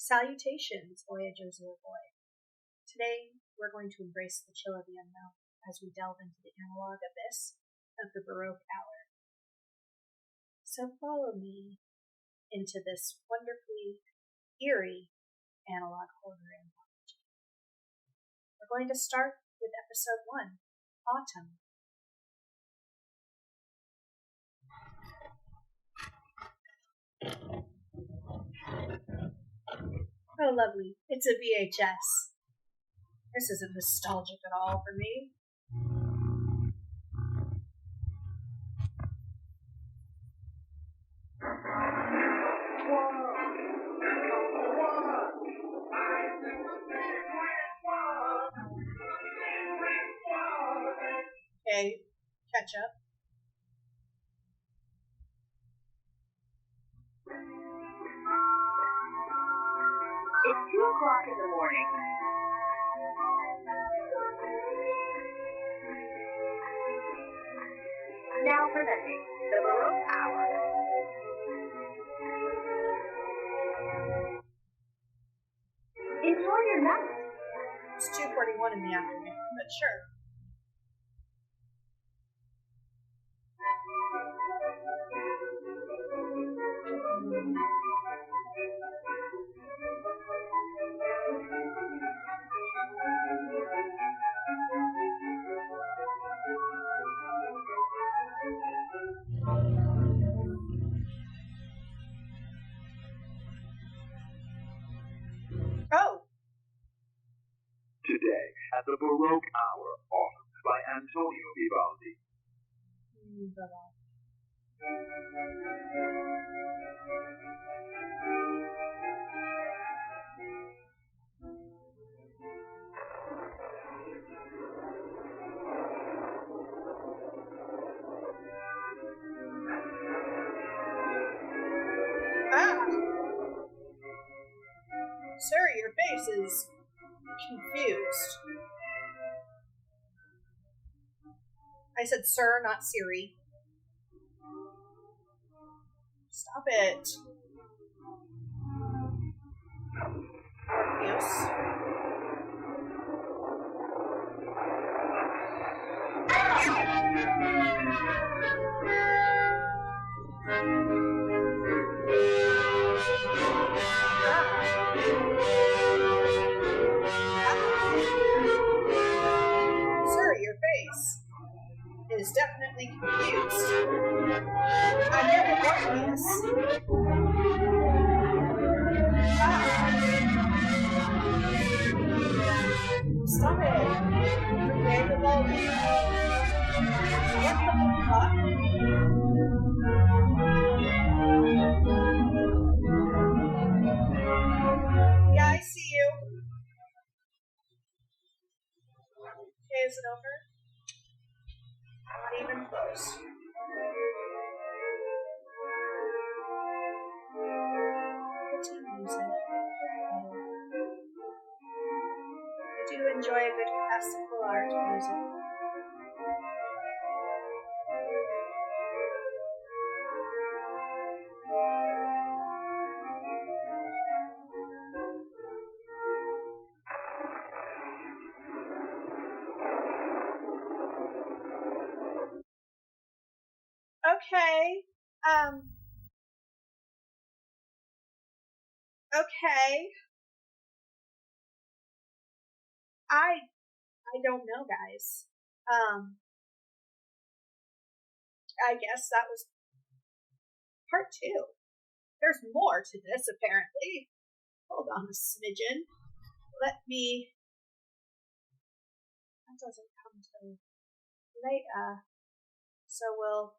Salutations, Voyagers of the Void. Today, we're going to embrace the chill of the unknown as we delve into the analog abyss of the Baroque Hour. So follow me into this wonderfully eerie analog horror anthology. We're going to start with episode 1, Autumn. Oh, lovely. It's a VHS. This isn't nostalgic at all for me. Okay, catch up. It's 2 o'clock in the morning. Now presenting the Baroque Hour. Enjoy your night. It's 2:41 in the afternoon, but sure. Oh! Today, at the Baroque Hour, authored by Antonio Vivaldi. Ah! Sir, your face is confused. I said sir, not Siri. Stop it. Orpheus. Sir, your face is definitely confused. I'm never Orpheus. Stop it. Okay, the ball. What the fuck? Yeah, I see you. Okay, is it over? Not even close. Pretty music. I do enjoy a good classical art music. Okay. Okay. I don't know, guys. I guess that was part 2. There's more to this, apparently. Hold on a smidgen. Let me... That doesn't come till later. So we'll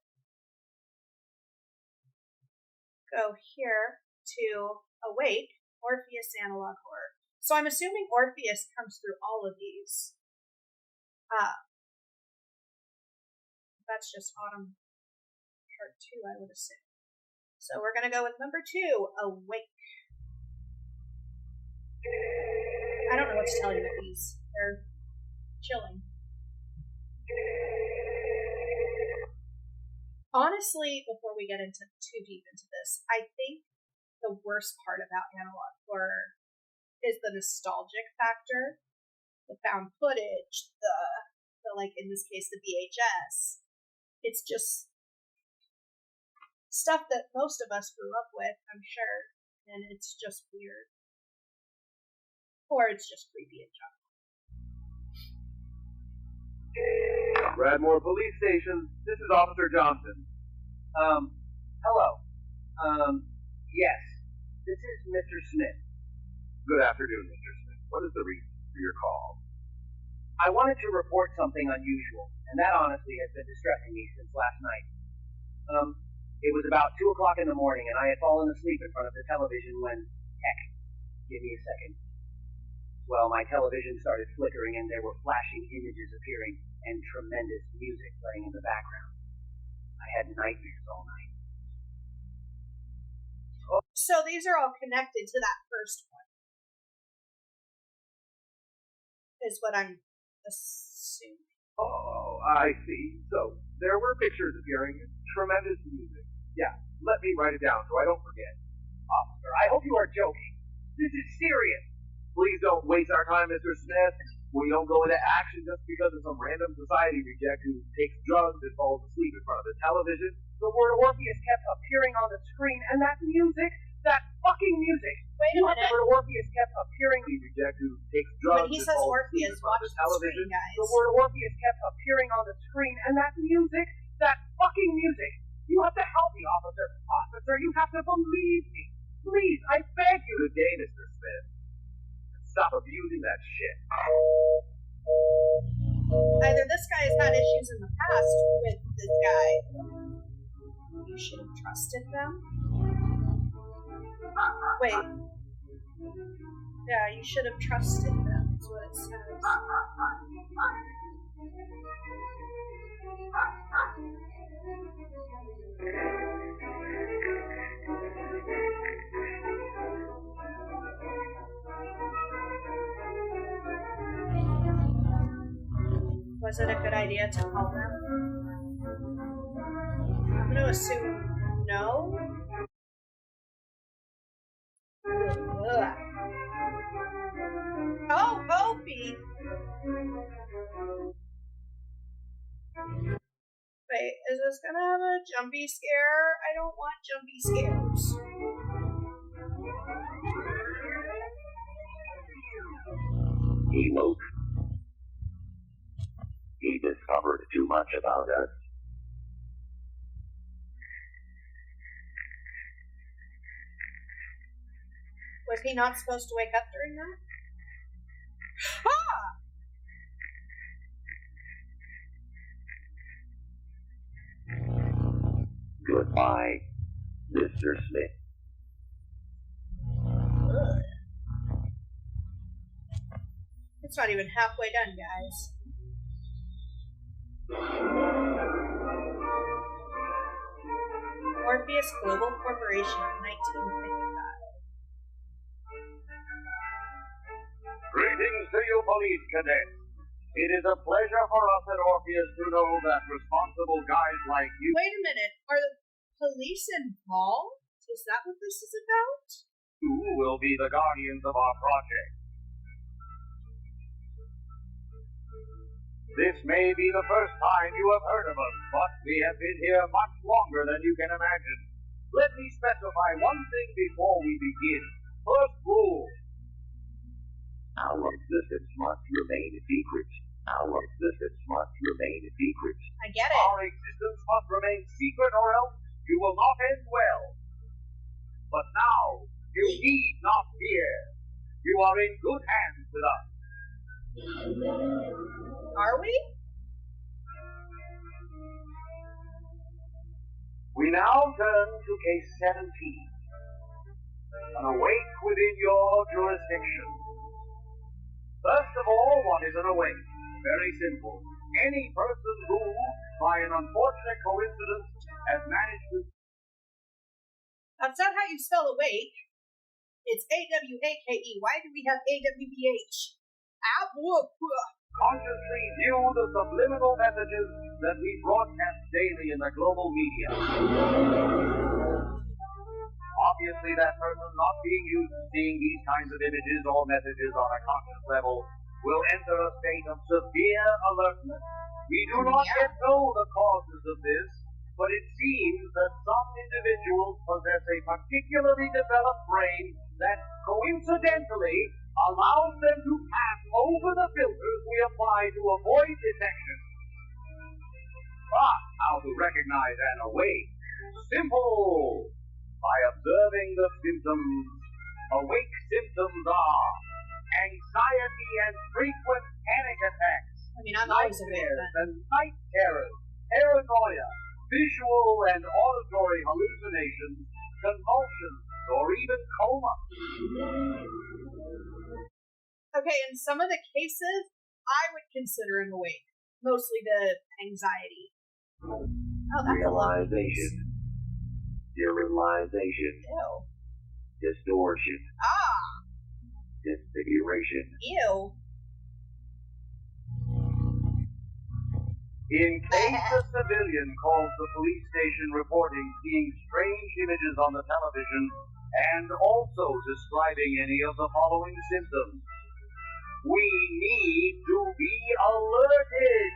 go here to Awake, Orpheus Analog Horror. So I'm assuming Orpheus comes through all of these. That's just Autumn part 2, I would assume. So we're going to go with number 2, Awake. I don't know what to tell you with these. They're chilling. Honestly, before we get into too deep into this, I think the worst part about analog horror is the nostalgic factor, the found footage, the like in this case the VHS. It's just stuff that most of us grew up with, I'm sure, and it's just weird. Or it's just creepy and junk. Bradmore Police Station. This is Officer Johnson. Hello. Yes. This is Mr. Smith. Good afternoon, Mr. Smith. What is the reason for your call? I wanted to report something unusual, and that honestly has been distressing me since last night. It was about 2 o'clock in the morning, and I had fallen asleep in front of the television when, heck, give me a second. Well, my television started flickering, and there were flashing images appearing, and tremendous music playing in the background. I had nightmares all night. So these are all connected to that first one, is what I'm assuming. Oh, I see. So, there were pictures appearing, tremendous music. Yeah, let me write it down so I don't forget. Officer, I hope you are joking. This is serious. Please don't waste our time, Mr. Smith. We don't go into action just because of some random society reject who takes drugs and falls asleep in front of the television. The word Orpheus kept appearing on the screen, and that music, that fucking music. Wait a minute. The word Orpheus kept appearing. We reject who takes drugs When he and says falls Orpheus, asleep in front watch of the the television. screen, guys. The word Orpheus kept appearing on the screen, and that music, that fucking music. You have to help me, officer. Officer, you have to believe me. Please, I beg you. Good day, Mr. Smith. Stop abusing that shit. Either this guy has had issues in the past with this guy. You should have trusted them. Wait. Yeah, you should have trusted them, is what it says. Was it a good idea to call them? I'm going to assume no. Ugh. Oh, Opie! Wait, is this going to have a jumpy scare? I don't want jumpy scares. He woke. He discovered too much about us. Was he not supposed to wake up during that? Ah! Goodbye, Mr. Smith. Ugh. It's not even halfway done, guys. Orpheus Global Corporation, 1955. Greetings to you, police cadets. It is a pleasure for us at Orpheus to know that responsible guys like you... Wait a minute, are the police involved? Is that what this is about? will be the guardians of our project. This may be the first time you have heard of us, but we have been here much longer than you can imagine. Let me specify one thing before we begin. First rule. Our existence must remain a secret. Our existence must remain a secret. I get it. Our existence must remain secret or else you will not end well. But now, you need not fear. You are in good hands with us. Are we? We now turn to case 17. An awake within your jurisdiction. First of all, what is an awake? Very simple. Any person who, by an unfortunate coincidence, has managed to... That's not how you spell awake. It's A-W-A-K-E. Why do we have A-W-B-H? Consciously view the subliminal messages that we broadcast daily in the global media. On Obviously, that person not being used to seeing these kinds of images or messages on a conscious level will enter a state of severe alertness. We do not yet know the causes of this, but it seems that some individuals possess a particularly developed brain that coincidentally allows them to pass over the filters we apply to avoid detection. But how to recognize and awake? Simple! By observing the symptoms. Awake symptoms are anxiety and frequent panic attacks, I'm always awake nightmares then. and night terrors, paranoia, visual and auditory hallucinations, convulsions, or even coma. Okay, in some of the cases, I would consider him awake. Mostly the anxiety. Oh, that's a lot. Realization. Derealization. Ew. Distortion. Ah, Disfiguration. ew. In case a civilian calls the police station reporting seeing strange images on the television and also describing any of the following symptoms, we need to be alerted.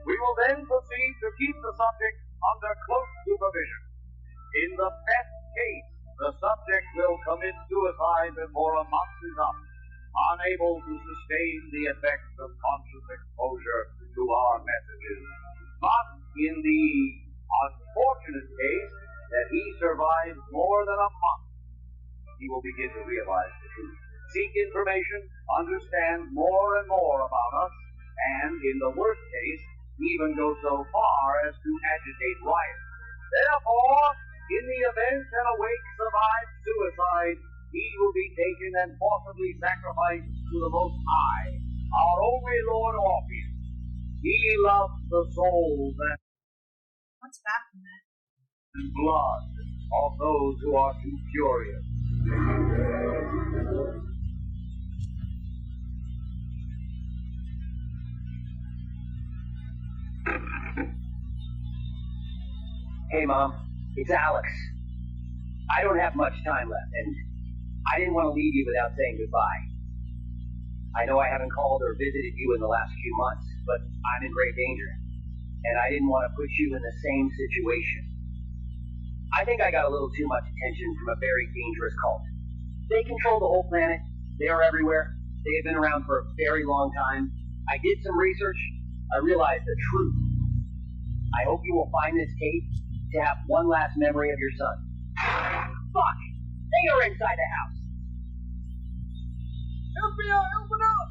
We will then proceed to keep the subject under close supervision. In the best case, the subject will commit suicide before a month is up, unable to sustain the effects of conscious exposure to our messages. But in the unfortunate case that he survives more than a month, he will begin to realize the truth, seek information, understand more and more about us, and in the worst case, even go so far as to agitate riots. Therefore, in the event an awake survives suicide, he will be taken and forcibly sacrificed to the Most High, our only Lord Orpheus. He loves the souls What's that from that? and blood of those who are too curious. Hey, Mom. It's Alex. I don't have much time left, and I didn't want to leave you without saying goodbye. I know I haven't called or visited you in the last few months, but I'm in great danger, and I didn't want to put you in the same situation. I think I got a little too much attention from a very dangerous cult. They control the whole planet. They are everywhere. They have been around for a very long time. I did some research. I realized the truth. I hope you will find this tape to have one last memory of your son. Fuck! They are inside the house! FBI, open up!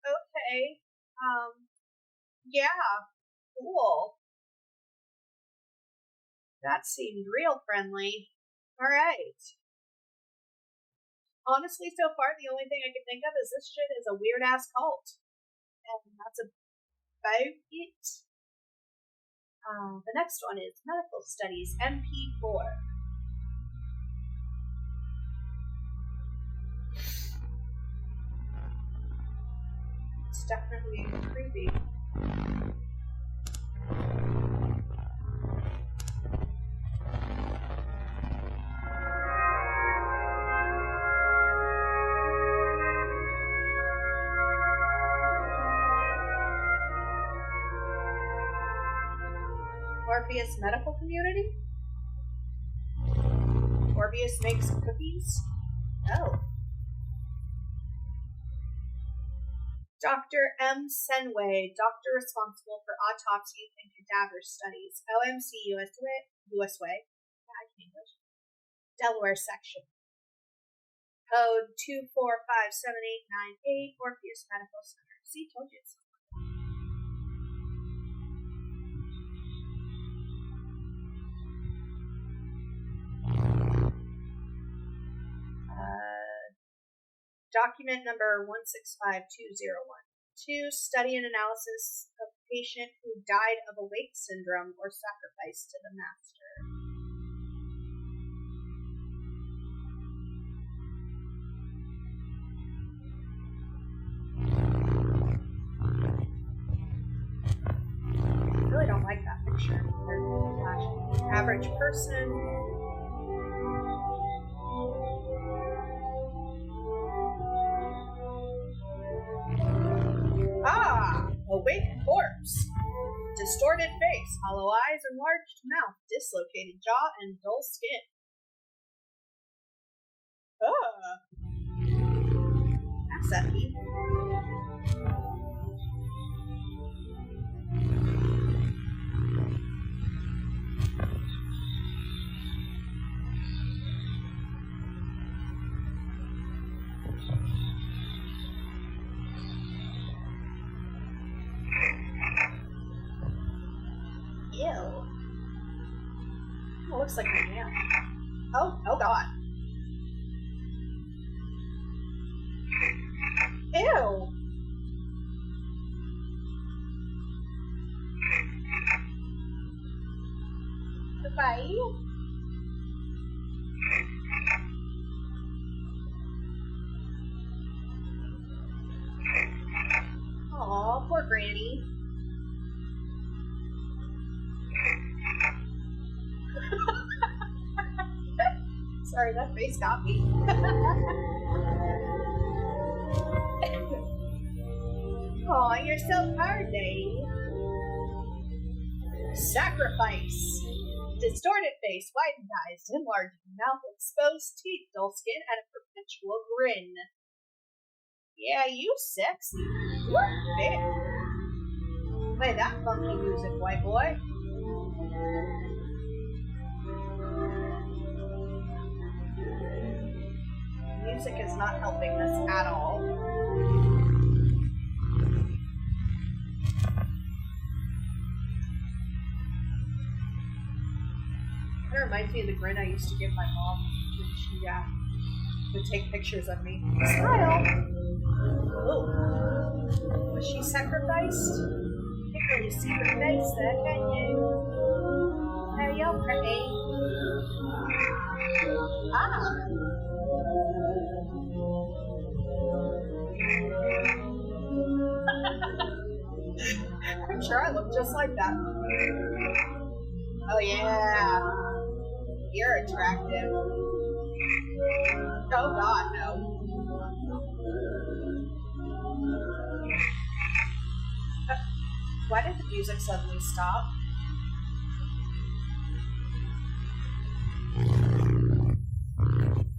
Okay. Yeah. Cool. That seemed real friendly. Alright. Honestly, so far, the only thing I can think of is this shit is a weird-ass cult. And that's about it. The next one is Medical Studies, MP4. It's definitely creepy. Orpheus Medical Community? Orpheus makes cookies? Oh. Dr. M. Senway, doctor responsible for autopsies and cadaver studies. OMC US Way. I English. Delaware section. Code 2457898, Orpheus Medical Center. See, told you it's document number 165201. Study and analysis of patient who died of awake syndrome or sacrifice to the master. I really don't like that picture. Average person. Awake corpse. Distorted face, hollow eyes, enlarged mouth, dislocated jaw, and dull skin. That's epic. Ew. Oh, looks like a man. Oh god. Ew. Goodbye. Aw, poor Granny. Sorry, that face got me. Aw, you're so hard, Daddy. Sacrifice. Distorted face, widened eyes, enlarged mouth, exposed teeth, dull skin, and a perpetual grin. Yeah, you sexy. You're big. Play that funky music, white boy. Music is not helping this at all. It reminds me of the grin I used to give my mom when she would take pictures of me. Smile! Oh. Was she sacrificed? You can't really see her face there, can you? Oh, you're pretty. I'm sure I look just like that. Oh yeah. You're attractive. Oh god, no. Why did the music suddenly stop?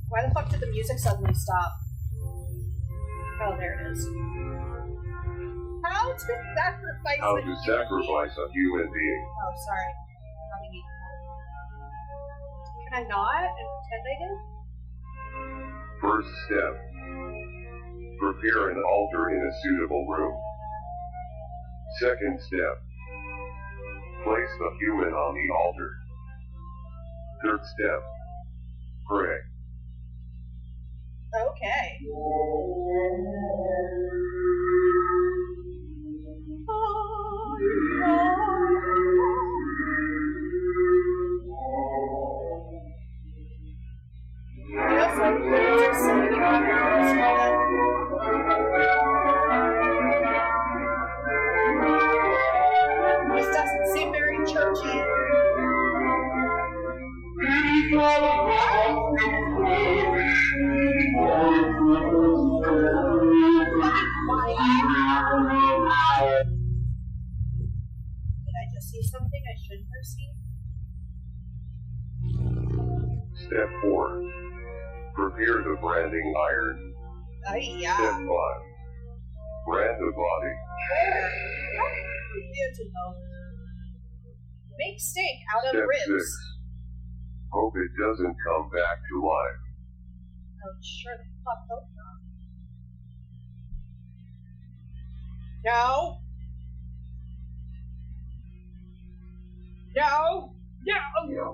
Why the fuck did the music suddenly stop? Oh, there it is. How to sacrifice How to sacrifice a human being. Oh, sorry. Can I not and pretend I did? First step. Prepare an altar in a suitable room. Second step. Place the human on the altar. Third step. Pray. Okay. This doesn't seem very churchy. Did I just see something I shouldn't have seen? Step 4. Prepare the branding iron. Yeah. Step 5. Brand the body. Where? Beautiful. Make steak out of Step ribs. 6. Hope it doesn't come back to life. Oh, sure the fuck hope not. No! No! No!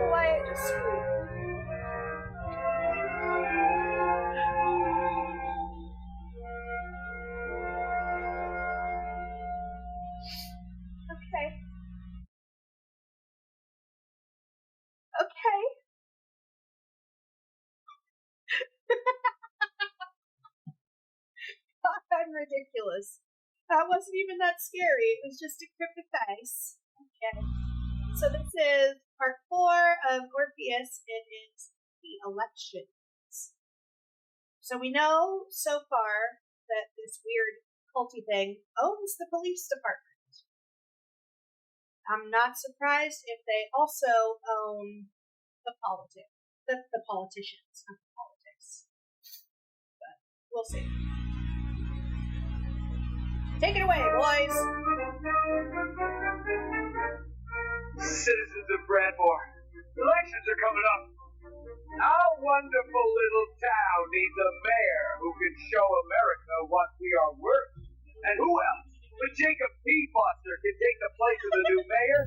Why it just screamed? Okay. Okay. I'm ridiculous. That wasn't even that scary. It was just a creepy face. Okay. So this is part 4 of Orpheus. It is the elections. So we know so far that this weird culty thing owns the police department. I'm not surprised if they also own the politicians, not the politics. But we'll see. Take it away, boys. Citizens of Bradmore, elections are coming up. Our wonderful little town needs a mayor who can show America what we are worth. And who else but Jacob P. Foster can take the place of the new mayor?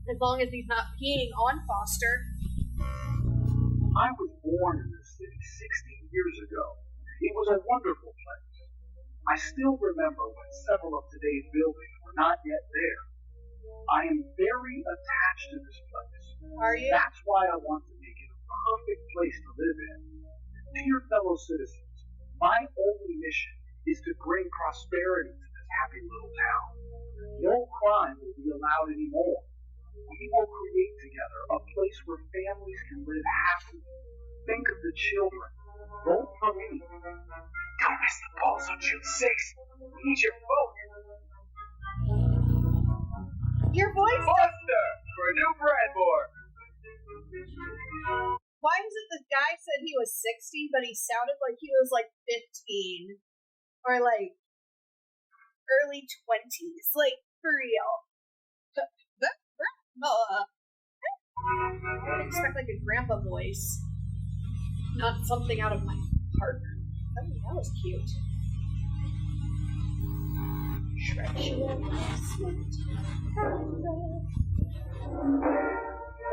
As long as he's not peeing on Foster. I was born in this city 16 years ago. It was a wonderful place. I still remember when several of today's buildings were not yet there. I am very attached to this place. Are you? That's why I want to make it a perfect place to live in. Dear fellow citizens, my only mission is to bring prosperity to this happy little town. No crime will be allowed anymore. We will create together a place where families can live happily. Think of the children. Vote for me. Don't miss the polls on June 6th. We need your vote. Your voice. Foster for a new Bradmore. Why is it the guy said he was 60, but he sounded like he was like 15 or like early 20s? Like, for real. I would expect like a grandpa voice, not something out of my partner. Oh, that was cute.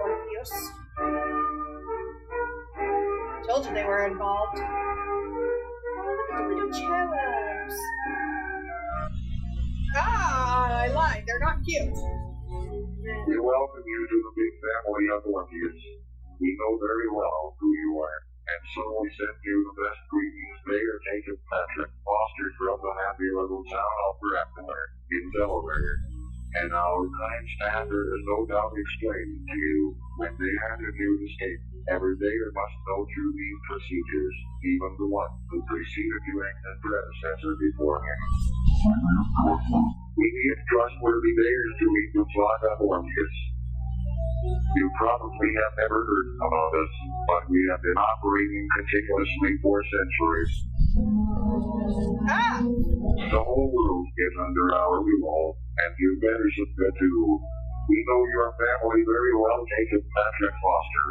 Orpheus. Told you they were involved. Oh, look at the little cherubs. Ah, I lied. They're not cute. We welcome you to the big family of Orpheus. We know very well who you are, and so we send you the best greetings, Mayor Jacob Patrick Foster from the happy little town of Bradmore in Delaware. And our kind staffer has no doubt explained to you when they handed you the state. Every mayor must know through these procedures, even the one who preceded you and his predecessor before him. We need trustworthy mayors to lead the flock of Orpheus. You probably have never heard about us, but we have been operating continuously for centuries. Ah! The whole world is under our rule, and you better submit to. We know your family very well, Jacob Patrick Foster,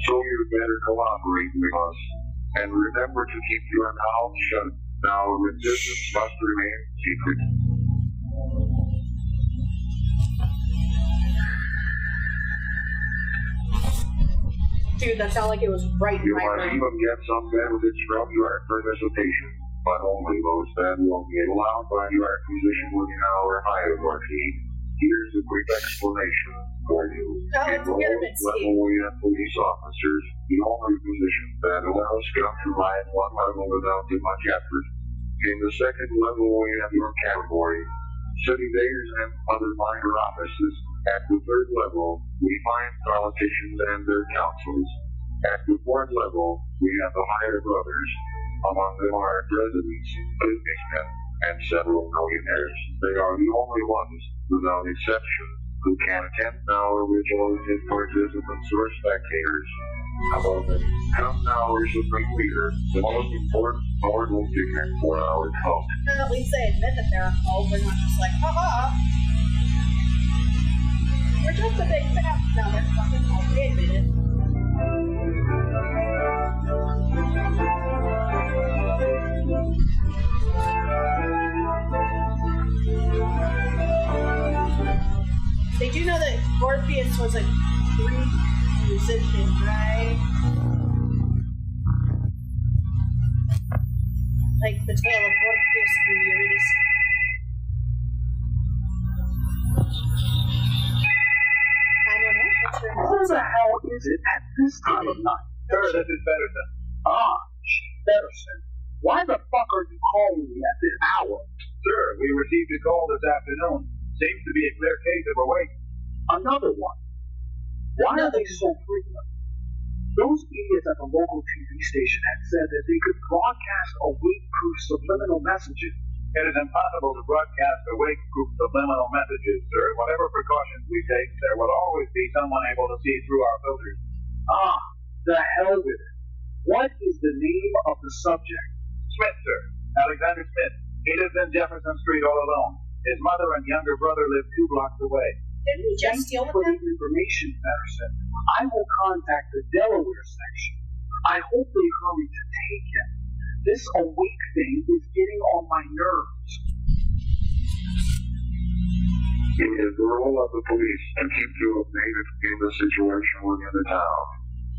so you better cooperate with us. And remember to keep your mouth shut. Now resistance must remain secret. Dude, that sounded like it was right in You my must brain. even get some benefits from your participation, but only those that will be allowed by your position within our hierarchy. Here's a quick explanation for you. Oh, it's a pyramid scheme. Level and police officers, the only position that allows scum to lie at one level without too much effort. In the second level, we have your category, city mayors and other minor offices. At the third level, we find politicians and their councils. At the fourth level, we have the higher brothers. Among them are presidents, businessmen, and several millionaires. They are the only ones, without exception, who can attend our rituals as participants or spectators. Above it, come now our supreme leader, the most important mortal figure for our cult. Well, at least they admit that they're a cult. They're not just like, haha. We're just a big fat. No, they're fucking cult. They admit it. They do know that Orpheus was a Greek musician, right? Like the tale of Orpheus and Eurydice. I don't know. What's your What the hell is it at this time of night? Sir, this is Betterton. Chief Betterton. Why the fuck are you calling me at this hour? Sir, we received a call this afternoon. Seems to be a clear case of awakening. Another one. Why are they so frequent? Those idiots at the local TV station had said that they could broadcast awake-proof subliminal messages. It is impossible to broadcast awake-proof subliminal messages, sir. Whatever precautions we take, there will always be someone able to see through our filters. The hell with it. What is the name of the subject? Smith, sir. Alexander Smith. He lives in Jefferson Street all alone. His mother and younger brother live 2 blocks away. Didn't we just deal with for him? this information, Patterson. I will contact the Delaware section. I hope they hurry to take him. This awake thing is getting on my nerves. It is the role of the police to keep you updated in the situation within the town.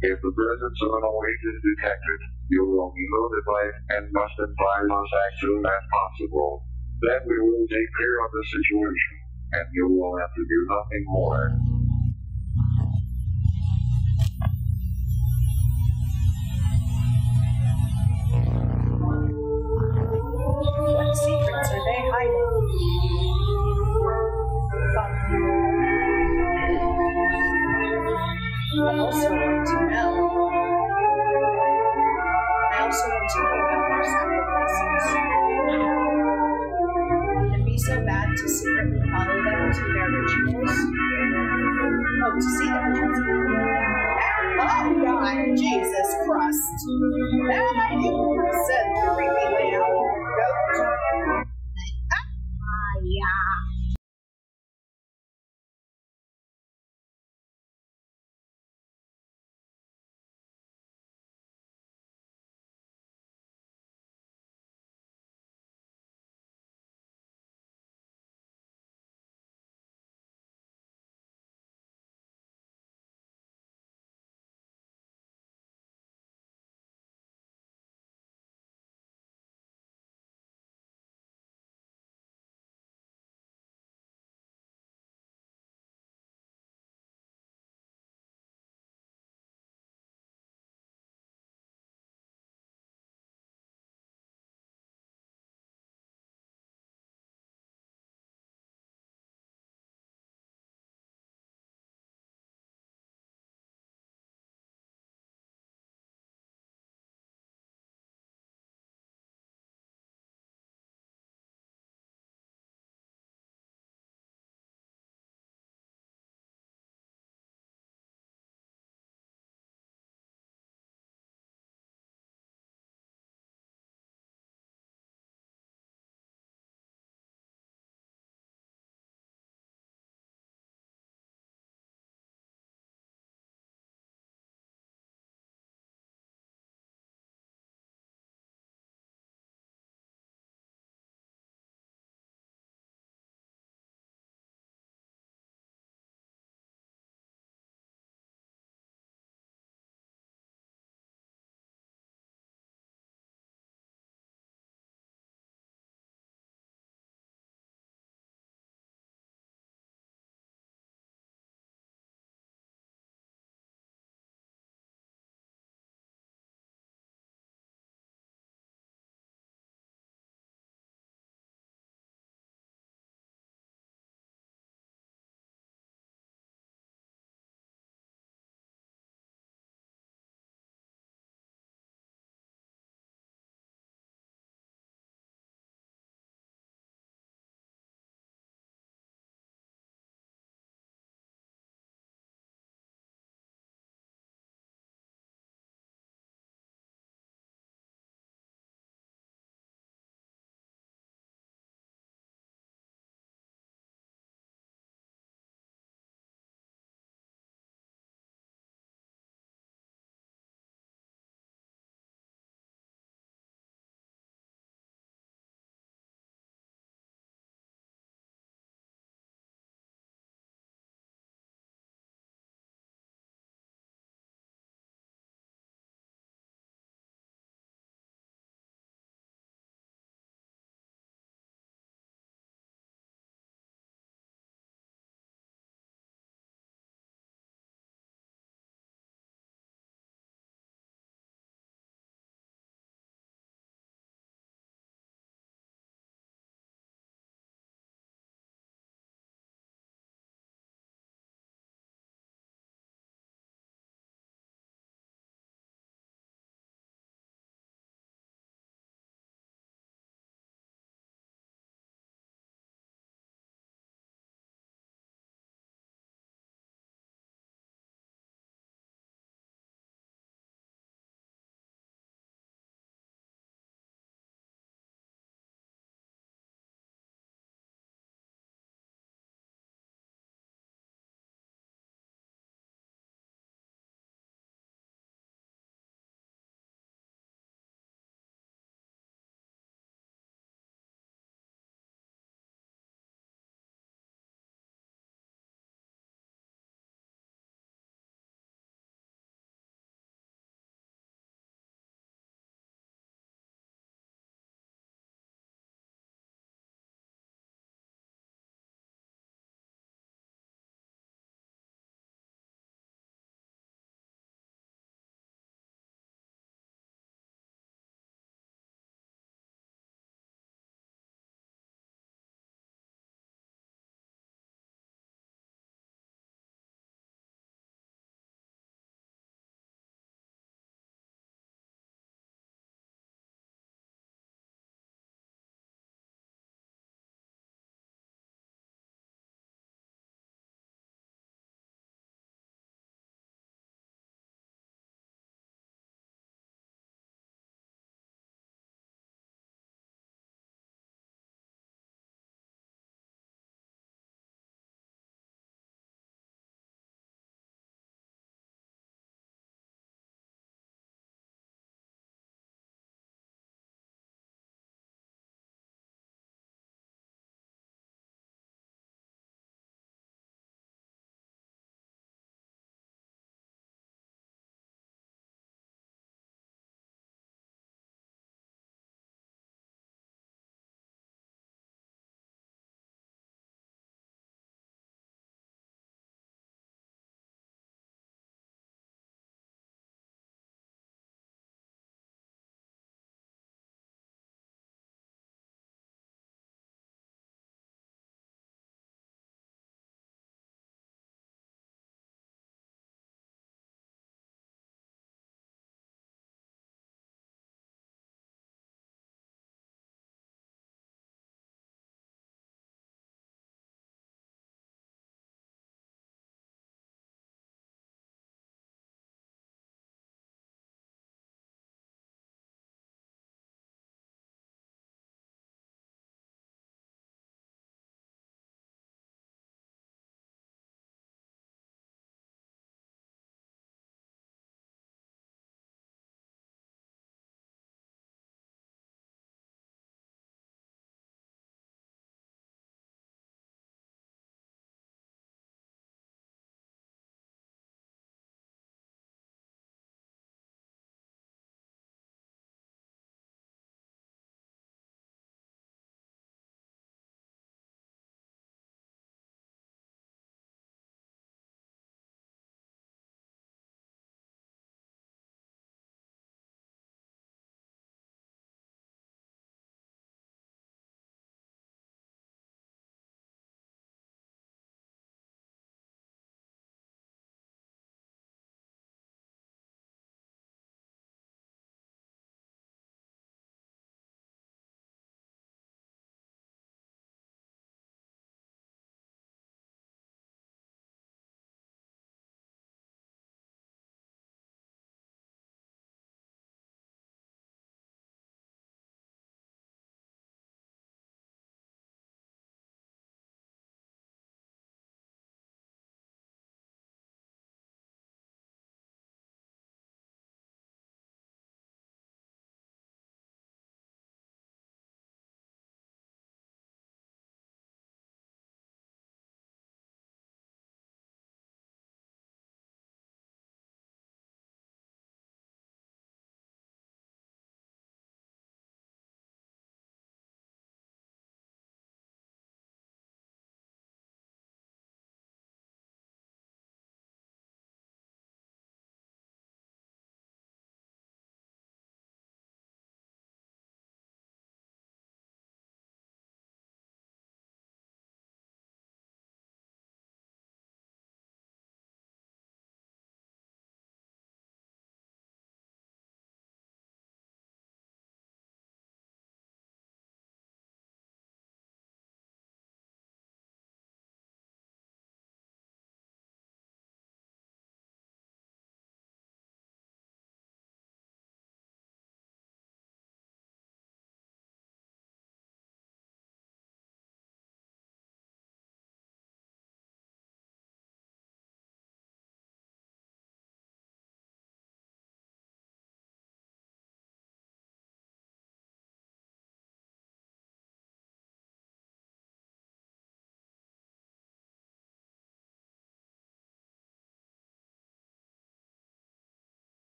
If the presence of an awake is detected, you will be notified and must advise us as soon as possible. Then we will take care of the situation, and you will have to do nothing more. What secrets are they hiding? I also want to know. I also want to know about their sacrifices. Would it be so bad to secretly follow them to their rituals? Oh, to see their rituals. Oh, God, Jesus Christ. And I didn't send the creepy layout. Goat. Yeah.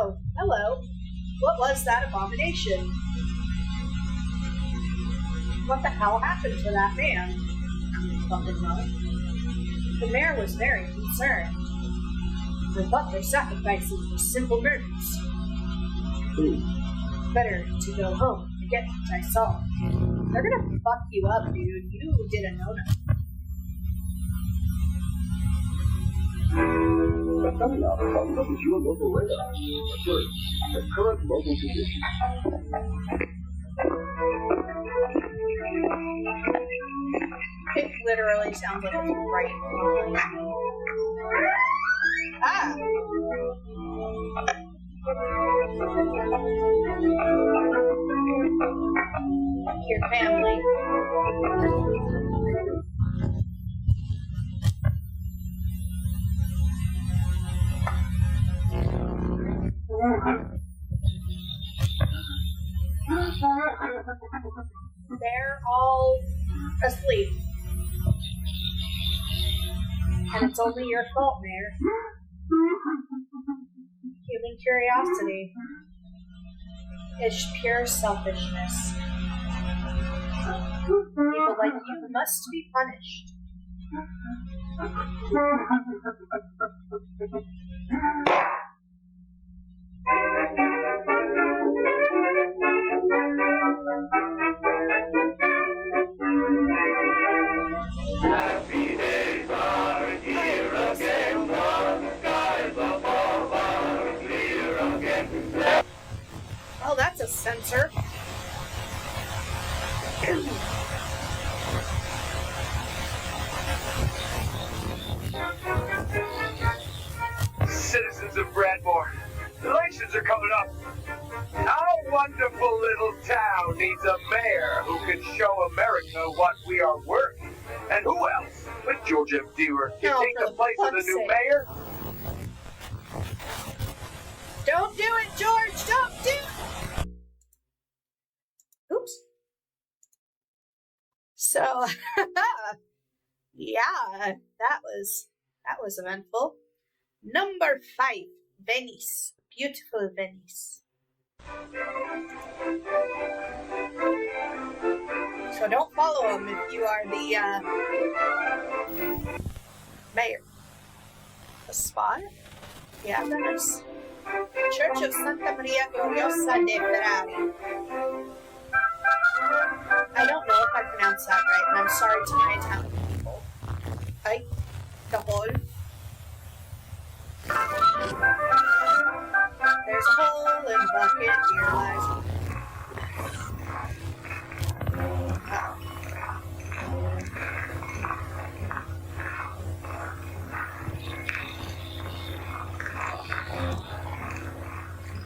Oh, hello. What was that abomination? What the hell happened to that man? Fucking know. The mayor was very concerned. I thought their sacrifices were simple murders. Better to go home and forget what I saw. They're gonna fuck you up, dude. You did a no-no. Coming up on what is your local radar. First, the current local conditions. It literally sounds like it's right behind me. Ah! Your family. They're all asleep. And it's only your fault, Mayor. Human curiosity is pure selfishness. People like you must be punished. Happy days are here again, the skies above are clear again. Oh, that's a censor. Citizens of Bradmore, elections are coming up. Our wonderful little town needs a mayor who can show America what we are worth. And who else but George M. Dewar can No, take for the place of the fuck's new sake. mayor? Don't do it, George! Don't do it! Oops. So, yeah, that was eventful. Number 5, Venice. Beautiful Venice. So don't follow him if you are the mayor. A spot? Yeah, Venice. Church of Santa Maria Gloriosa de Ferrari. I don't know if I pronounced that right, and I'm sorry to my Italian people. The hole. There's a hole in the bucket, here lies.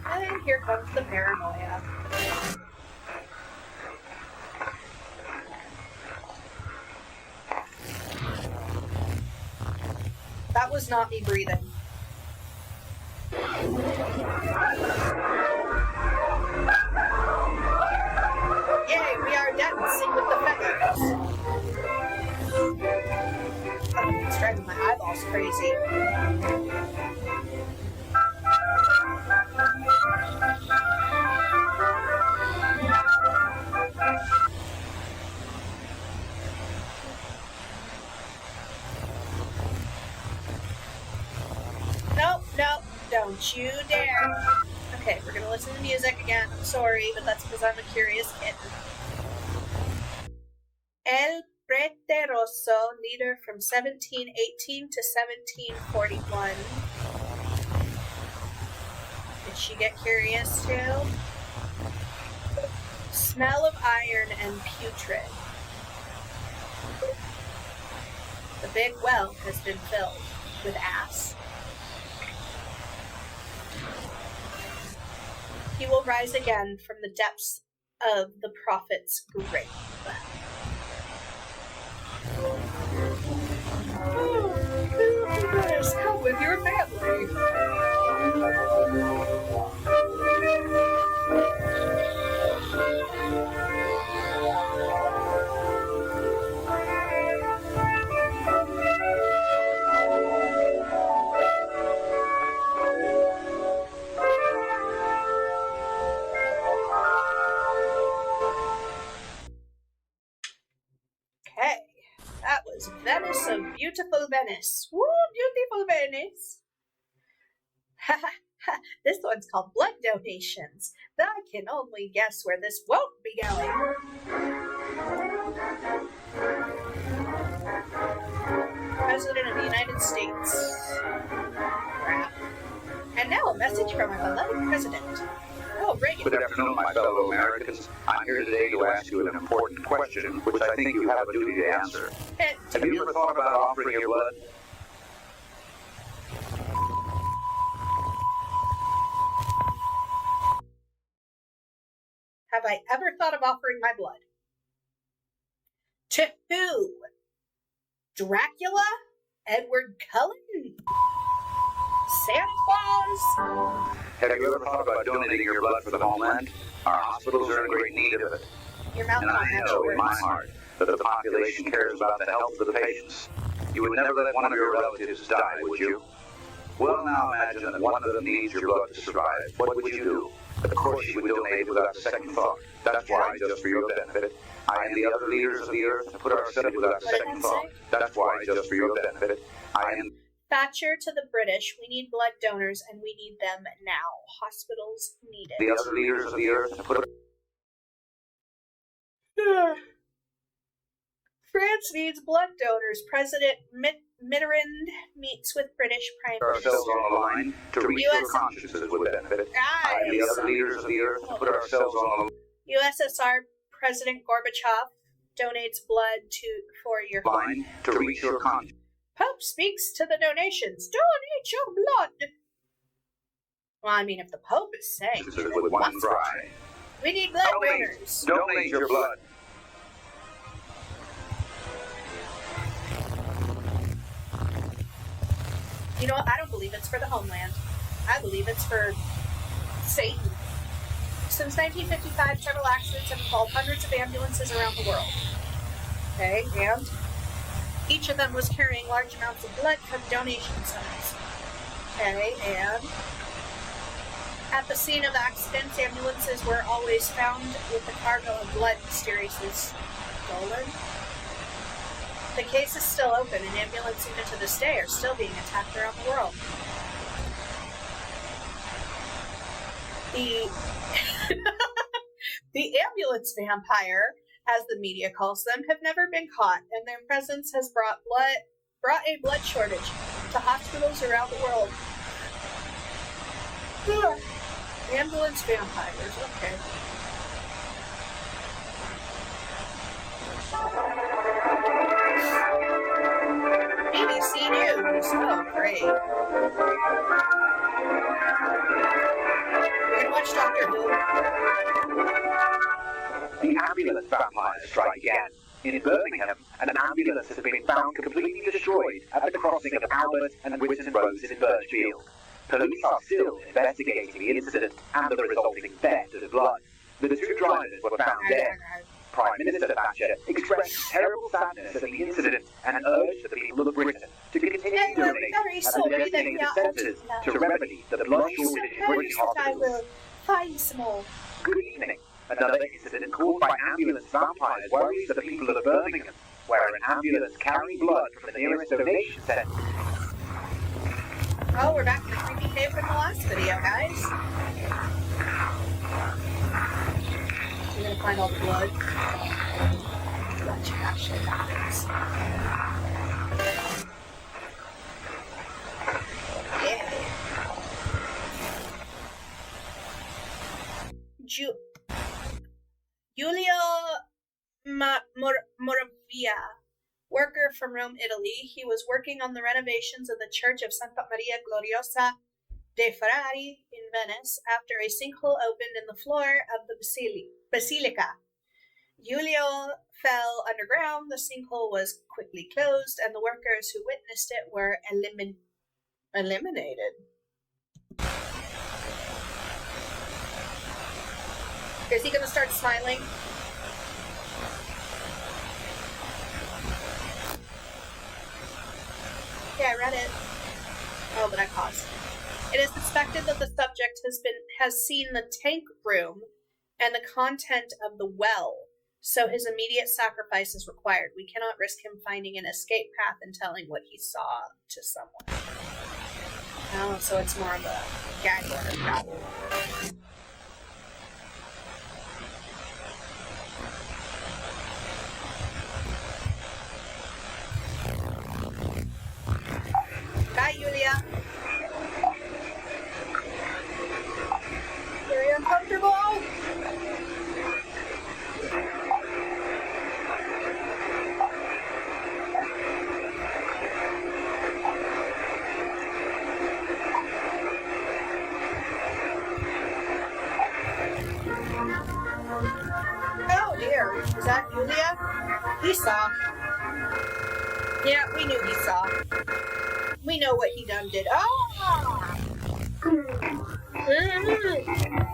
And here comes the paranoia. That was not me breathing. Yay, we are dancing with the feathers. Oh, it's driving my eyeballs crazy. Nope, don't you dare. Okay, we're gonna listen to music again. I'm sorry, but that's because I'm a curious kitten. El Prete Rosso, leader from 1718 to 1741. Did she get curious too? Smell of iron and putrid. The big well has been filled with ass. He will rise again from the depths of the prophet's grave. Yes, come with your family. is Venice of beautiful Venice. Woo, beautiful Venice. Ha ha ha. This one's called blood donations. I can only guess where this won't be going. President of the United States. Crap. And now a message from our beloved president. Oh, Reagan. Good afternoon, my fellow Americans. I'm here today to ask you an important question, which I think you have a duty to answer. Have you ever thought about offering your blood? Have I ever thought of offering my blood? To who? Dracula? Edward Cullen? Santa Claus? Have you ever thought about donating your blood for the homeland? Our hospitals are in great need of it. Your mouth And I know in my heart that the population cares about the health of the patients. You would never let one of your relatives die, would you? Well, now imagine that one of them needs your blood to survive. What would you do? Of course you would donate without a second thought. That's why, just for your benefit, I and the other leaders of the earth have put ourselves without a second thought. That's why, just for your benefit, I and... Thatcher to the British, we need blood donors and we need them now. Hospitals need it. The other leaders of the earth have put... France needs blood donors. President Mitterrand meets with British Prime Minister. ourselves on the line to reach your consciences would benefit. I and the other leaders of the earth have put ourselves on the USSR President Gorbachev donates blood for your line to reach your conscience. Pope speaks to the donations. Donate your blood. Well, I mean, if the Pope is saying With one cry. we need blood donors. Donate your blood. You know what? I don't believe it's for the homeland. I believe it's for Satan. Since 1955, several accidents have involved hundreds of ambulances around the world. Okay, and each of them was carrying large amounts of blood from donation centers. Okay, and at the scene of accidents, ambulances were always found with the cargo of blood mysteriously stolen. The case is still open, and ambulances even to this day are still being attacked around the world. The ambulance vampire, as the media calls them, have never been caught, and their presence has brought a blood shortage to hospitals around the world. Ambulance vampires, okay. BBC News, oh great. We're gonna watch Doctor Who. The ambulance vampires strike again. In Birmingham, an ambulance has been found completely destroyed at the crossing of Albert and Whitton Roads in Birchfield. Police are still investigating the incident and the resulting theft of blood. The two drivers were found dead. Prime Minister Thatcher expressed terrible sadness at the incident and urged the people of Britain to continue to donate at the designated centres to remedy the blood shortage in British I hospitals. will find some more. Good evening. Another incident caused by ambulance vampires worries the people of Birmingham, where an ambulance carrying blood from the nearest donation centre. Oh, we're back to the creepy cave from the last video, guys. We're gonna find all the blood. What actually happens. Yeah. Giulio Moravia, worker from Rome, Italy. He was working on the renovations of the Church of Santa Maria Gloriosa dei Ferrari in Venice after a sinkhole opened in the floor of the basilica. Giulio fell underground, the sinkhole was quickly closed, and the workers who witnessed it were eliminated. Is he gonna start smiling? Yeah, I read it. Oh, but I paused. It is suspected that the subject has seen the tank room and the content of the well, so his immediate sacrifice is required. We cannot risk him finding an escape path and telling what he saw to someone. Oh, so it's more of a gag order problem. Bye, Yulia. Very uncomfortable. Oh dear, is that Yulia? He saw. Yeah, we knew he saw. We know what he done did. Ah!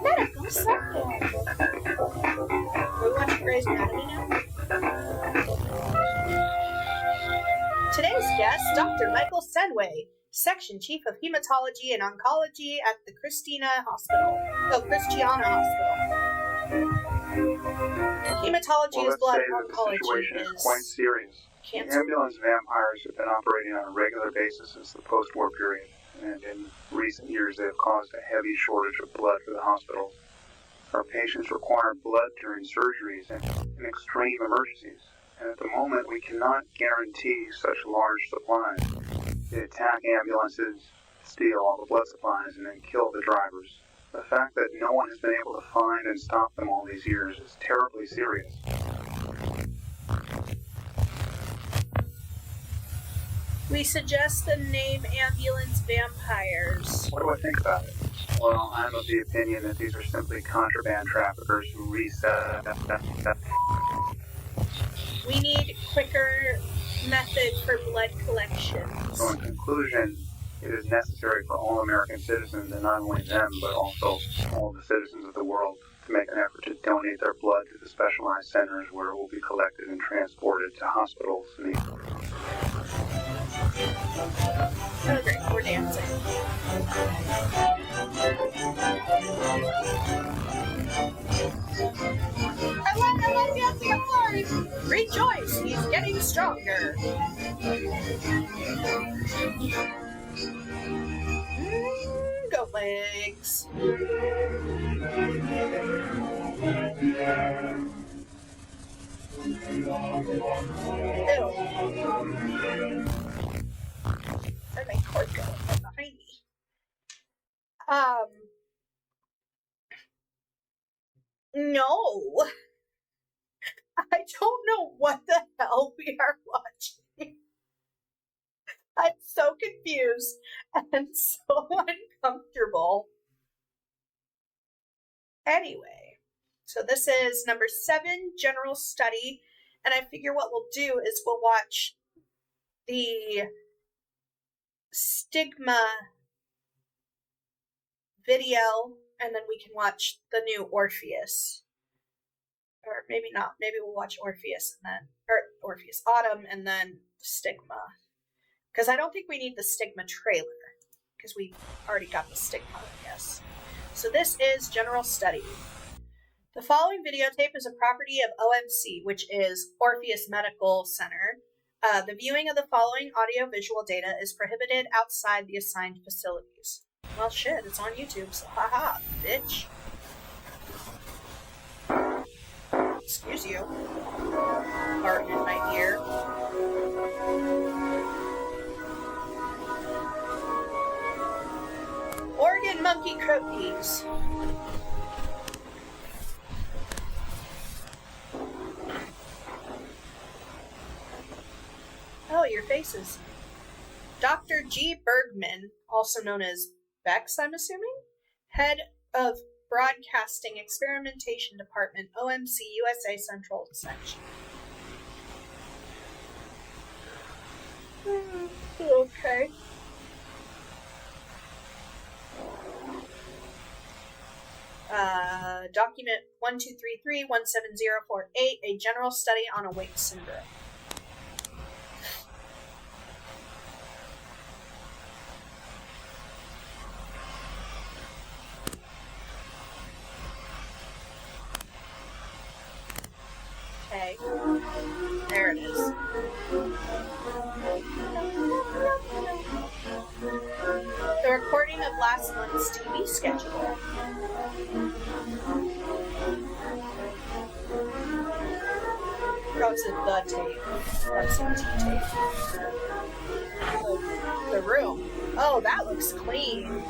Let it go something. We're watching Grey's Anatomy now. Today's guest, Dr. Michael Senway, Section Chief of Hematology and Oncology at the Christiana Hospital. Hematology is blood, oncology the situation is is quite serious. cancer. Ambulance vampires have been operating on a regular basis since the post-war period, and in recent years they have caused a heavy shortage of blood for the hospitals. Our patients require blood during surgeries and in extreme emergencies, and at the moment we cannot guarantee such large supplies. They attack ambulances, steal all the blood supplies, and then kill the drivers. The fact that no one has been able to find and stop them all these years is terribly serious. We suggest the name ambulance vampires. What do I think about it? Well, I'm of the opinion that these are simply contraband traffickers who resell. We need quicker method for blood collections. So in conclusion, it is necessary for all American citizens, and not only them, but also all the citizens of the world, to make an effort to donate their blood to the specialized centers where it will be collected and transported to hospitals. Oh great, we're dancing. I like dancing, I'm sorry. Rejoice, he's getting stronger. Goat legs. Ew. Where'd my cord go? It's behind me. No. I don't know what the hell we are watching. I'm so confused and so uncomfortable. Anyway, so this is number 7, General Study, and I figure what we'll do is we'll watch the Stigma video, and then we can watch the new Orpheus. Or maybe not. Maybe we'll watch Orpheus and then, or Orpheus Autumn and then Stigma. Because I don't think we need the Stigma trailer, because we already got the Stigma, I guess. So this is General Study. The following videotape is a property of OMC, which is Orpheus Medical Center. The viewing of the following audio-visual data is prohibited outside the assigned facilities. Well, shit, it's on YouTube, so haha, bitch. Excuse you. Farting in my ear. Oregon monkey croakies. Oh, your faces. Dr. G. Bergman, also known as Bex, I'm assuming? Head of Broadcasting Experimentation Department, OMC USA Central Section. Okay. Document 1233-17048, a general study on awake syndrome. Okay. There it is. The recording of last month's TV schedule. That was the tape. That's the tape. The room. Oh, that looks clean.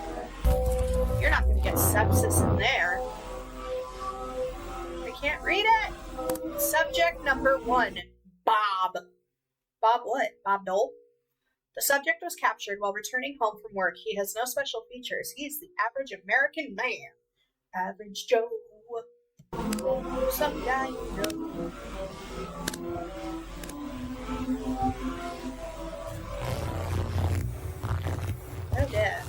You're not going to get sepsis in there. I can't read it. Subject number 1. Bob. Bob what? Bob Dole? The subject was captured while returning home from work. He has no special features. He is the average American man. Average Joe. Some guy you know. Oh, yeah.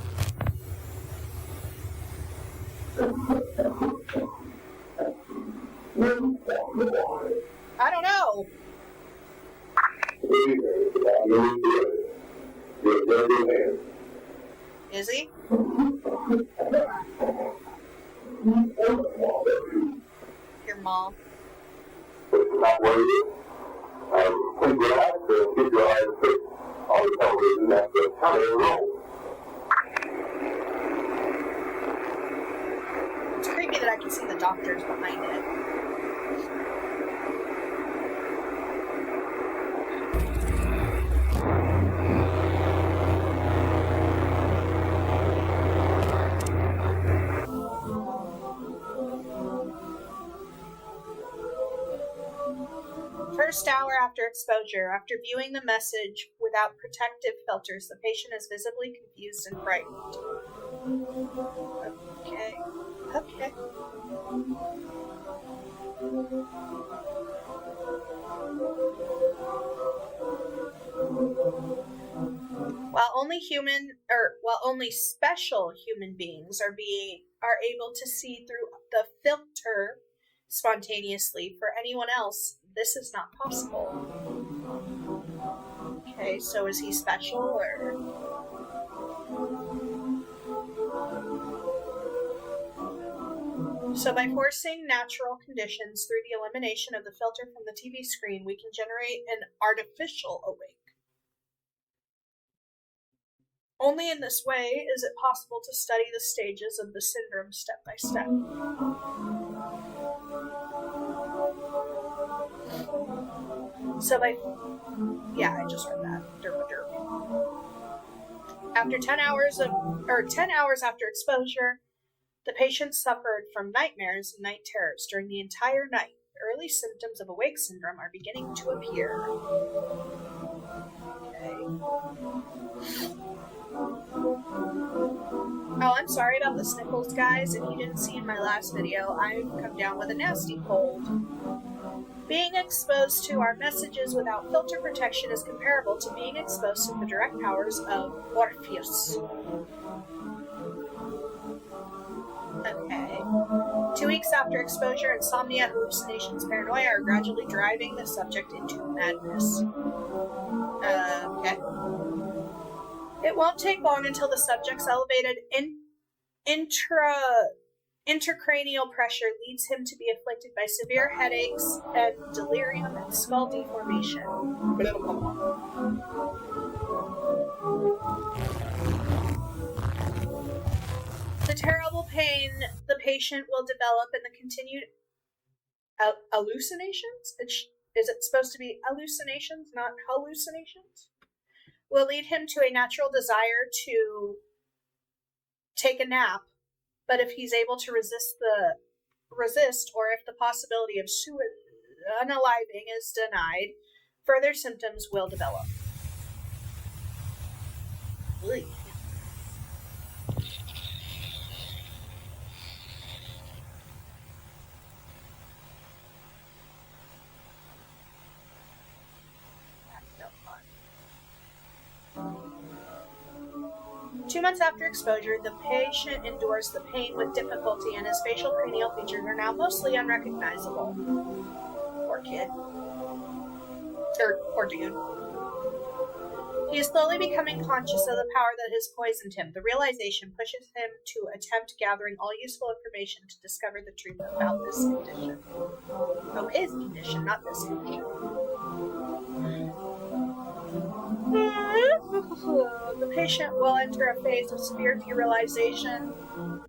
I don't know. Is he? Your mom. Not worried. Pretty glad to keep your eyes fixed on the television at the time roll. It's creepy that I can see the doctors behind it. First hour after exposure. After viewing the message without protective filters, the patient is visibly confused and frightened. Okay. Okay. While only special human beings are able to see through the filter spontaneously, for anyone else, this is not possible. Okay, so is he special, or... So by forcing natural conditions through the elimination of the filter from the TV screen, we can generate an artificial awake. Only in this way is it possible to study the stages of the syndrome step by step. So I just read that. Derp. After 10 hours after exposure, the patient suffered from nightmares and night terrors during the entire night. Early symptoms of awake syndrome are beginning to appear. Okay. Oh, I'm sorry about the sniffles, guys. If you didn't see in my last video, I've come down with a nasty cold. Being exposed to our messages without filter protection is comparable to being exposed to the direct powers of Orpheus. Okay. 2 weeks after exposure, insomnia, hallucinations, paranoia are gradually driving the subject into madness. Okay. It won't take long until the subject's elevated intracranial pressure leads him to be afflicted by severe headaches and delirium and skull deformation. The terrible pain the patient will develop and the continued hallucinations? Is it supposed to be hallucinations, not hallucinations? Will lead him to a natural desire to take a nap, but if he's able to resist, or if the possibility of unaliving is denied, further symptoms will develop. Ugh. That's no fun. 2 months after exposure, the patient endures the pain with difficulty and his facial cranial features are now mostly unrecognizable. Poor kid. Or dude. He is slowly becoming conscious of the power that has poisoned him. The realization pushes him to attempt gathering all useful information to discover the truth about this condition. Oh, his condition, not this condition. The patient will enter a phase of severe derealization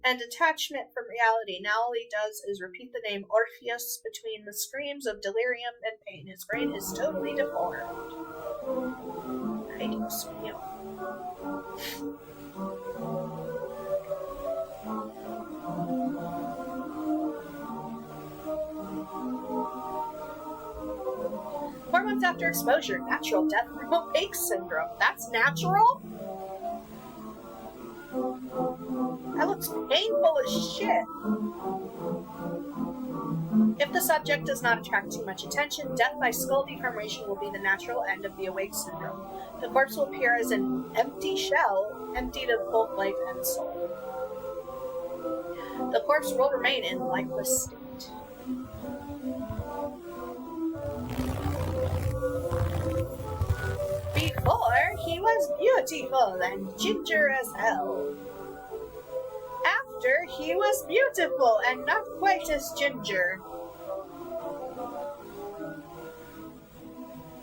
and detachment from reality. Now all he does is repeat the name Orpheus between the screams of delirium and pain. His brain is totally deformed. Ay, Dios mío. Four months after exposure, natural death from opaque syndrome. That's natural? That looks painful as shit. If the subject does not attract too much attention, death by skull deformation will be the natural end of the awake syndrome. The corpse will appear as an empty shell, emptied of both life and soul. The corpse will remain in lifeless state. Before, he was beautiful and ginger as hell. After, he was beautiful and not quite as ginger.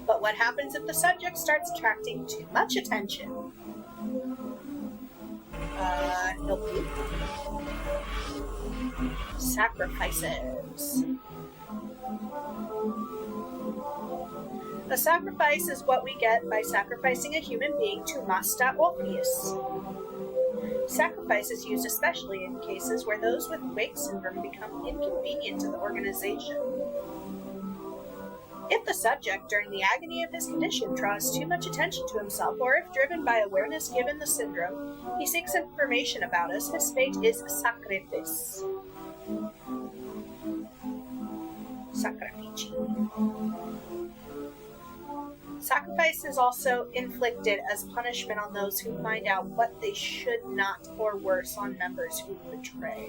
But what happens if the subject starts attracting too much attention? He'll be sacrifices. A sacrifice is what we get by sacrificing a human being to Master Orpheus. Sacrifice is used especially in cases where those with wake syndrome become inconvenient to the organization. If the subject, during the agony of his condition, draws too much attention to himself, or if driven by awareness given the syndrome, he seeks information about us, his fate is sacrifice. Sacrifici. Sacrifice is also inflicted as punishment on those who find out what they should not, or worse, on members who betray.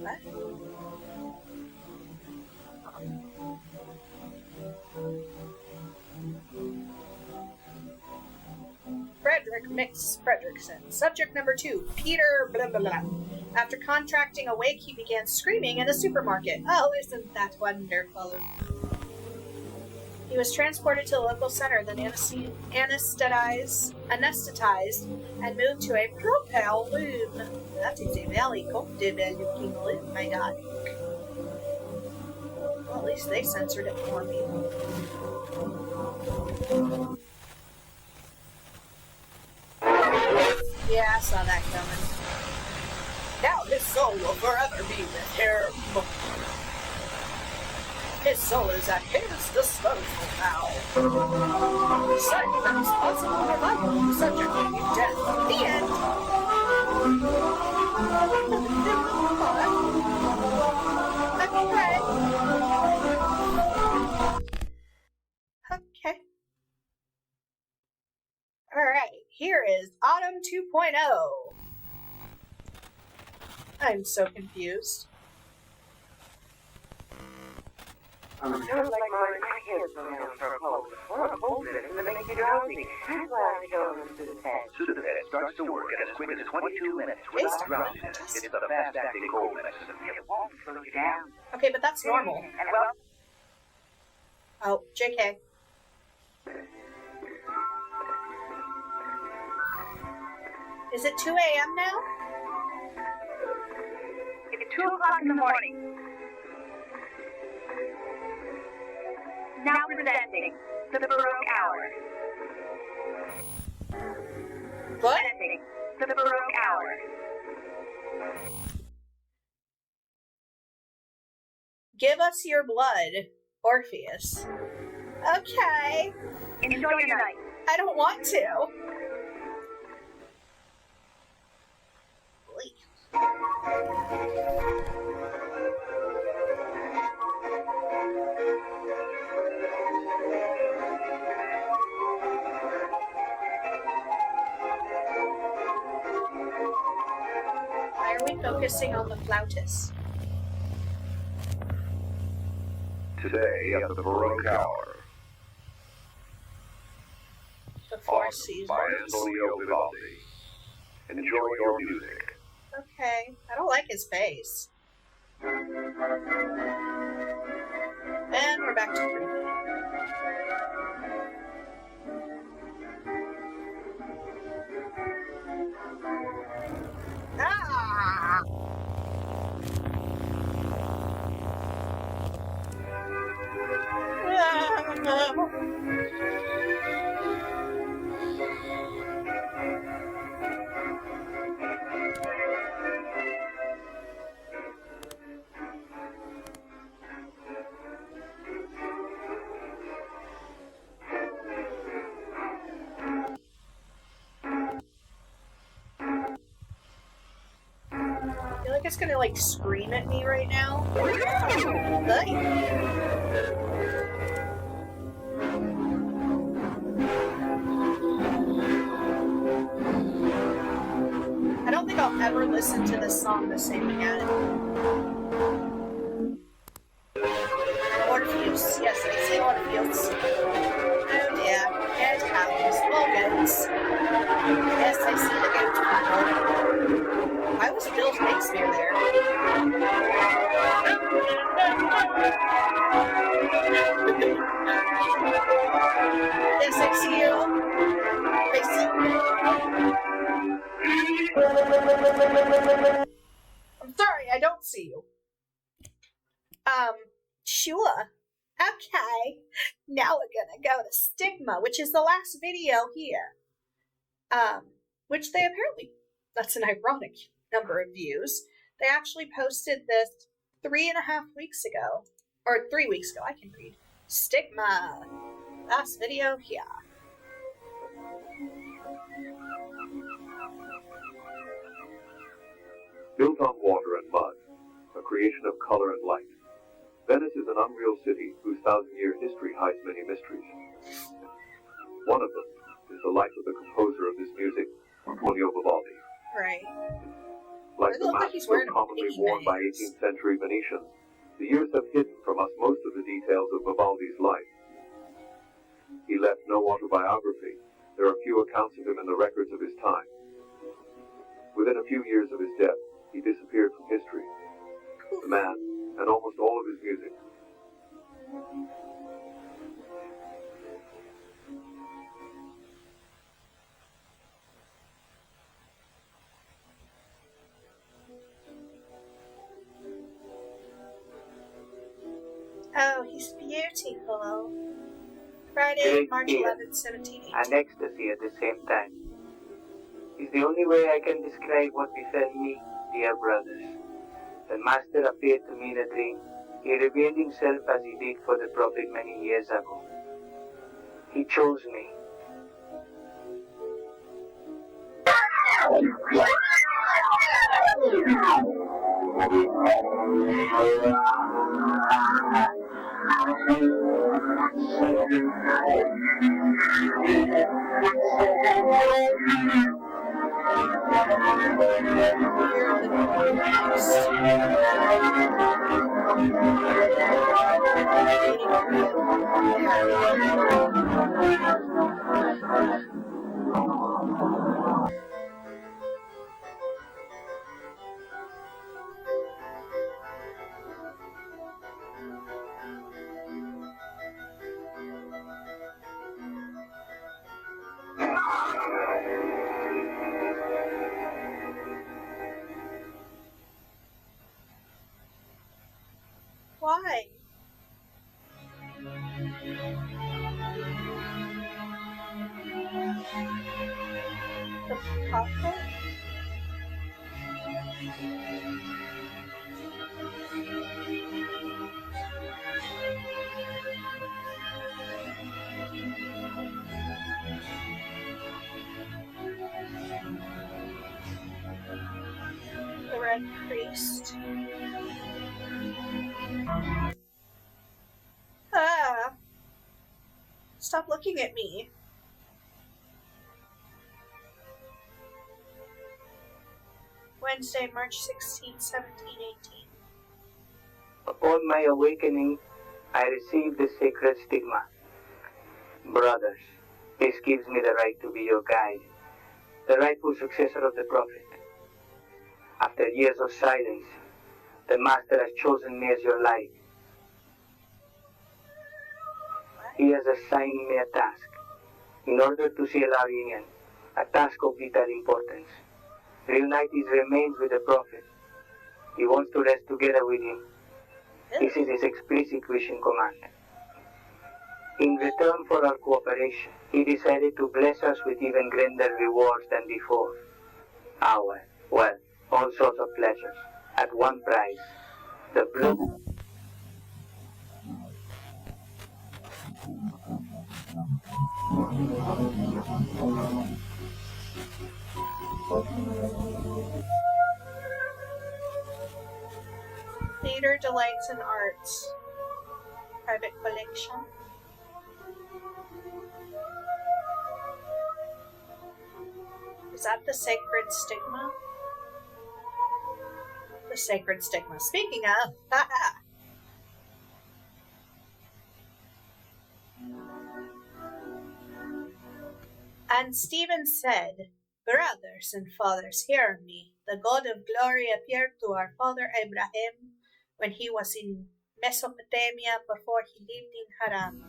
What? Frederick Mix Fredrickson. Subject number 2, Peter blah blah blah. After contracting a wake, he began screaming in a supermarket. Oh, isn't that wonderful? He was transported to the local center, then anesthetized, and moved to a propel room. That is a very comfortable-looking room, my darling. Well, at least they censored it for me. Yeah, I saw that coming. Now his soul will forever be with him. His soul is at his disposal now. Side effects possible revival. Subject will be dead. The end. Okay. Alright, here is Autumn 2.0. I'm so confused. Sounds like my head's going out for a cold. Or a cold medicine that makes you drowsy. That's why I go to Sudafed. Sudafed starts to work in as quick as 22 minutes without drowsiness. It's the fast-acting cold medicine. It won't slow you down. Okay, but that's normal. And well, Oh, JK. Is it 2 a.m. now? it's 2 o'clock in the morning. Now presenting the Baroque Hour. What? Presenting the Baroque Hour. Give us your blood, Orpheus. Okay. Enjoy your night. I don't want to. Why are we focusing on the flautist? Today at the Baroque Hour. Four by Seasons. Antonio Vivaldi. Enjoy your music. Okay, I don't like his face. And we're back to creepy. Ah! I feel like it's gonna like scream at me right now. I don't think I'll ever listen to this song the same again. Orpheus. Yes, I see Orpheus. Oh dear. Here it comes. More goats. Yes, I see the goat people. Why was Bill Shakespeare there? Yes, I see you. I see you. I'm sorry, I don't see you. Sure. Okay. Now we're gonna go to Stigma, which is the last video here. Which they apparently, that's an ironic number of views. They actually posted this 3.5 weeks ago. Or 3 weeks ago, I can read. Stigma. Last video here. Built on water and mud, a creation of color and light, Venice is an unreal city whose 1,000-year history hides many mysteries. One of them is the life of the composer of this music, Antonio Vivaldi. Right. Like the mask so commonly worn by 18th century Venetians, the years have hidden from us most of the details of Vivaldi's life. He left no autobiography. There are few accounts of him in the records of his time. Within a few years of his death, he disappeared from history. The man, and almost all of his music. Oh, he's beautiful. Friday, March 11th, 1780. And ecstasy at the same time. Is the only way I can describe what befell me, dear brothers. The Master appeared to me in a dream. He revealed himself as he did for the prophet many years ago. He chose me. Why? The popcorn? The Red Priest. Ah! Stop looking at me. Wednesday, March 16th, 1718. Upon my awakening, I received the sacred stigma. Brothers, This gives me the right to be your guide, the rightful successor of the Prophet. After years of silence, the Master has chosen me as your light. He has assigned me a task. In order to seal our union, a task of vital importance. Reunite his remains with the Prophet. He wants to rest together with him. This is his explicit wish and command. In return for our cooperation, he decided to bless us with even grander rewards than before. Our, well, all sorts of pleasures, at one price. The blue. Theater delights in arts. Private collection. Is that the sacred stigma? The sacred stigma. Speaking of, And Stephen said, "Brothers and fathers, hear me. The God of glory appeared to our father Abraham when he was in Mesopotamia before he lived in Haran."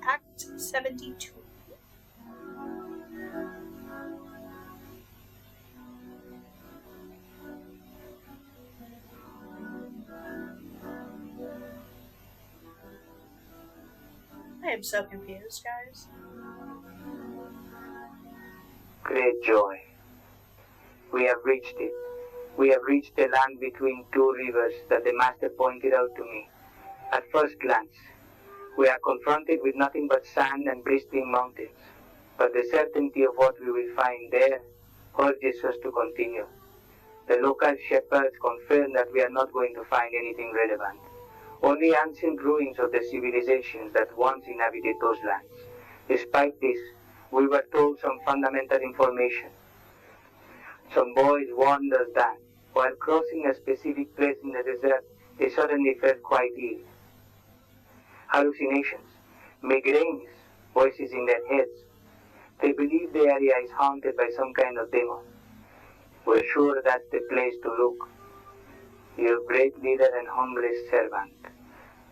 Act 72. I am so confused, guys. Great joy. We have reached it. We have reached the land between two rivers that the Master pointed out to me. At first glance, we are confronted with nothing but sand and bristling mountains. But the certainty of what we will find there urges us to continue. The local shepherds confirm that we are not going to find anything relevant. Only ancient ruins of the civilizations that once inhabited those lands. Despite this, we were told some fundamental information. Some boys warned us that, while crossing a specific place in the desert, they suddenly felt quite ill. Hallucinations, migraines, voices in their heads. They believe the area is haunted by some kind of demon. We're sure that's the place to look. Your great leader and humblest servant,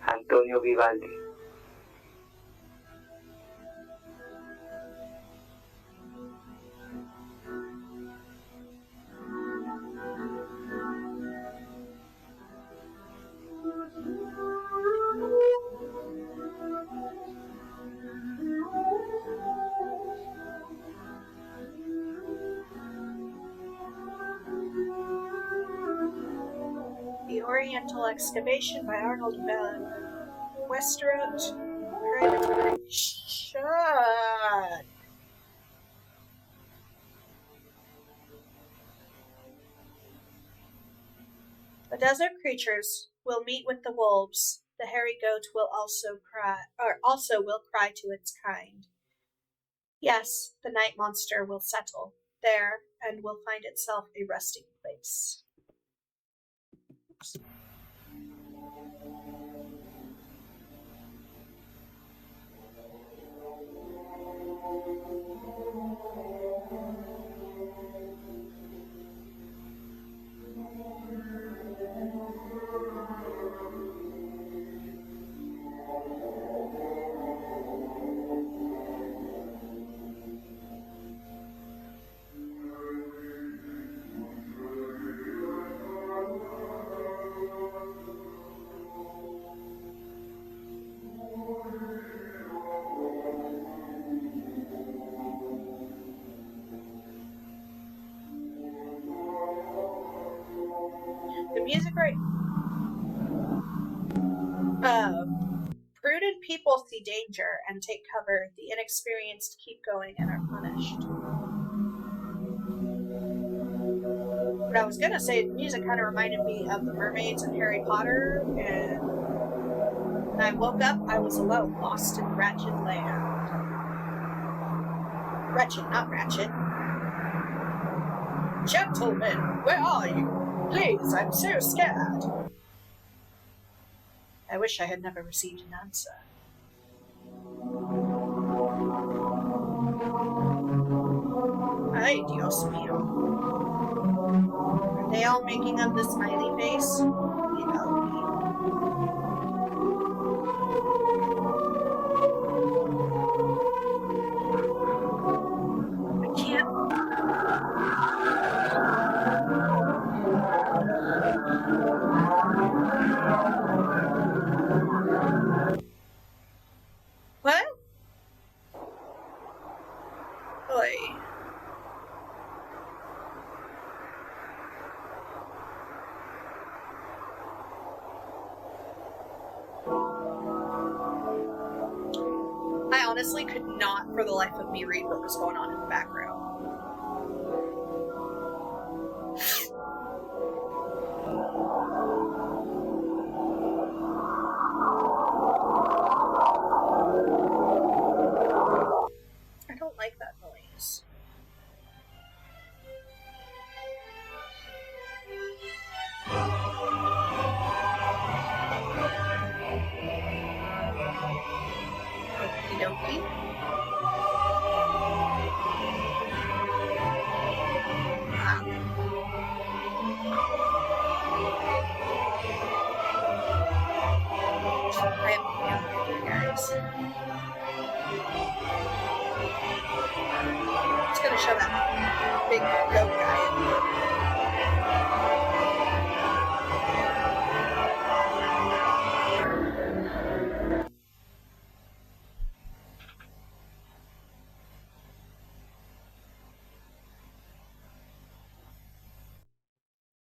Antonio Vivaldi. The Oriental Excavation by Arnold Van Westerhout. Shut. The desert creatures will meet with the wolves. The hairy goat will also cry to its kind. Yes, the night monster will settle there and will find itself a resting place. The music right. Prudent people see danger and take cover. The inexperienced keep going and are punished. But I was gonna say the music kind of reminded me of the mermaids in Harry Potter, and when I woke up, I was alone, lost in wretched land. Wretched, not ratchet. Gentlemen, where are you? Please, I'm so scared. I wish I had never received an answer. Ay, Dios mío. Are they all making up the smiley face? I can't. What? Oy. I honestly could not for the life of me read what was going on in the background. I don't like that noise. Okie dokie. I have no idea, guys. It's gonna show that big goat guy.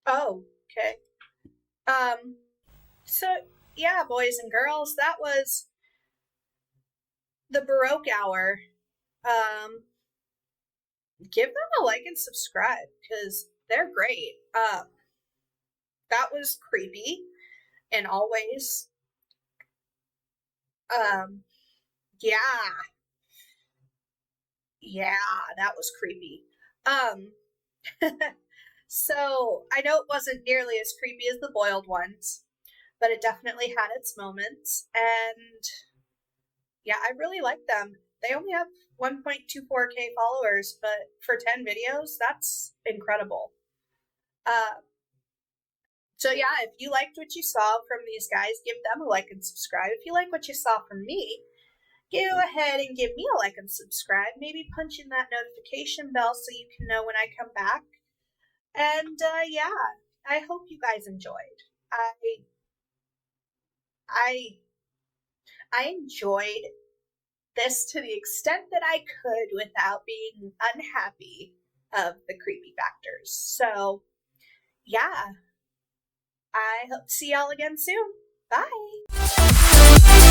Oh, okay. So yeah, boys and girls, that was the Baroque Hour. Give them a like and subscribe because they're great. That was creepy in all ways. Yeah, that was creepy. So I know it wasn't nearly as creepy as the boiled ones, but it definitely had its moments, and yeah, I really like them. They only have 1.24k followers, but for 10 videos, that's incredible. So yeah, if you liked what you saw from these guys, give them a like and subscribe. If you like what you saw from me, go ahead and give me a like and subscribe. Maybe punch in that notification bell so you can know when I come back. And yeah, I hope you guys enjoyed. I enjoyed this to the extent that I could without being unhappy of the creepy factors. So yeah, I hope to see y'all again soon. Bye.